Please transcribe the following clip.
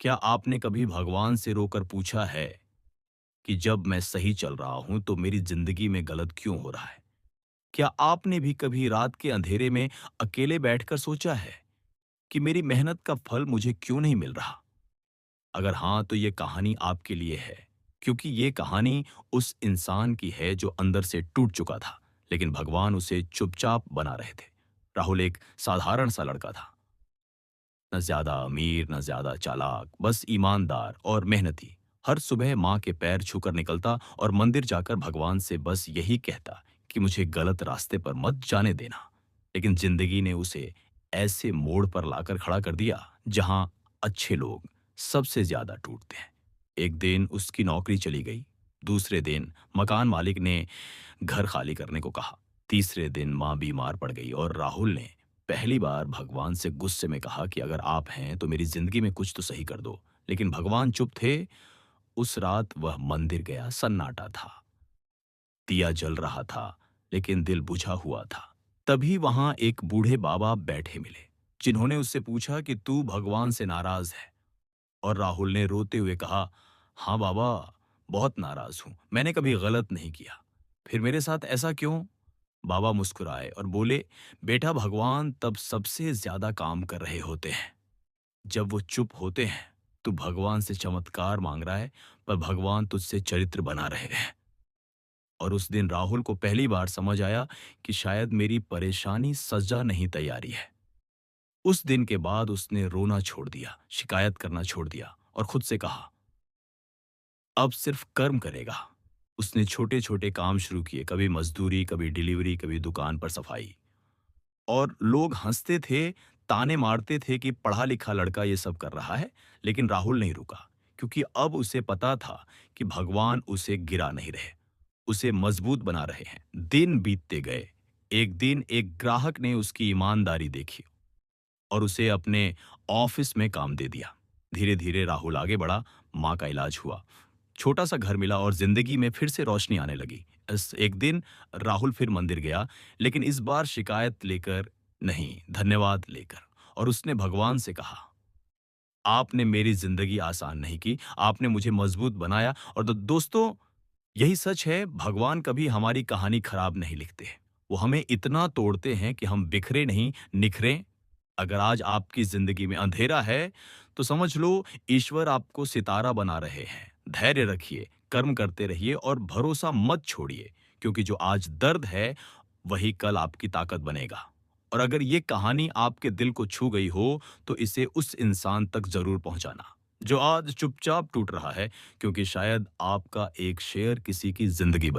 क्या आपने कभी भगवान से रोकर पूछा है कि जब मैं सही चल रहा हूं तो मेरी जिंदगी में गलत क्यों हो रहा है? क्या आपने भी कभी रात के अंधेरे में अकेले बैठकर सोचा है कि मेरी मेहनत का फल मुझे क्यों नहीं मिल रहा? अगर हाँ, तो ये कहानी आपके लिए है, क्योंकि ये कहानी उस इंसान की है जो अंदर से टूट चुका था, लेकिन भगवान उसे चुपचाप बना रहे थे। राहुल एक साधारण सा लड़का था, न ज्यादा अमीर न ज्यादा चालाक, बस ईमानदार और मेहनती। हर सुबह माँ के पैर छूकर निकलता और मंदिर जाकर भगवान से बस यही कहता कि मुझे गलत रास्ते पर मत जाने देना। लेकिन जिंदगी ने उसे ऐसे मोड़ पर लाकर खड़ा कर दिया जहां अच्छे लोग सबसे ज्यादा टूटते हैं। एक दिन उसकी नौकरी चली गई, दूसरे दिन मकान मालिक ने घर खाली करने को कहा, तीसरे दिन माँ बीमार पड़ गई और राहुल ने पहली बार भगवान से गुस्से में कहा कि अगर आप हैं तो मेरी जिंदगी में कुछ तो सही कर दो। लेकिन भगवान चुप थे। उस रात वह मंदिर गया, सन्नाटा था, दिया जल रहा था, लेकिन दिल बुझा हुआ था। तभी वहां एक बूढ़े बाबा बैठे मिले, जिन्होंने उससे पूछा कि तू भगवान से नाराज है? और राहुल ने रोते हुए कहा, हाँ बाबा, बहुत नाराज हूं, मैंने कभी गलत नहीं किया। फिर मेरे साथ ऐसा क्यों? बाबा मुस्कुराए और बोले, बेटा, भगवान तब सबसे ज्यादा काम कर रहे होते हैं जब वो चुप होते हैं। तू भगवान से चमत्कार मांग रहा है, पर भगवान तुझसे चरित्र बना रहे हैं। और उस दिन राहुल को पहली बार समझ आया कि शायद मेरी परेशानी सजा नहीं, तैयारी है। उस दिन के बाद उसने रोना छोड़ दिया, शिकायत करना छोड़ दिया और खुद से कहा, अब सिर्फ कर्म करेगा। उसने छोटे छोटे काम शुरू किए, कभी मजदूरी, कभी डिलीवरी, कभी दुकान पर सफाई। और लोग हंसते थे, ताने मारते थे कि पढ़ा लिखा लड़का ये सब कर रहा है। लेकिन राहुल नहीं रुका, क्योंकि अब उसे पता था कि भगवान उसे गिरा नहीं रहे, उसे मजबूत बना रहे हैं। दिन बीतते गए। एक दिन एक ग्राहक ने उसकी ईमानदारी देखी और उसे अपने ऑफिस में काम दे दिया। धीरे धीरे राहुल आगे बढ़ा, माँ का इलाज हुआ, छोटा सा घर मिला और जिंदगी में फिर से रोशनी आने लगी। इस एक दिन राहुल फिर मंदिर गया, लेकिन इस बार शिकायत लेकर नहीं, धन्यवाद लेकर। और उसने भगवान से कहा, आपने मेरी जिंदगी आसान नहीं की, आपने मुझे मजबूत बनाया। और दोस्तों, यही सच है, भगवान कभी हमारी कहानी खराब नहीं लिखते। वो हमें इतना तोड़ते हैं कि हम बिखरे नहीं, निखरें। अगर आज आपकी जिंदगी में अंधेरा है, तो समझ लो ईश्वर आपको सितारा बना रहे हैं। धैर्य रखिए, कर्म करते रहिए और भरोसा मत छोड़िए, क्योंकि जो आज दर्द है, वही कल आपकी ताकत बनेगा। और अगर ये कहानी आपके दिल को छू गई हो, तो इसे उस इंसान तक जरूर पहुंचाना जो आज चुपचाप टूट रहा है, क्योंकि शायद आपका एक शेर किसी की जिंदगी बचा।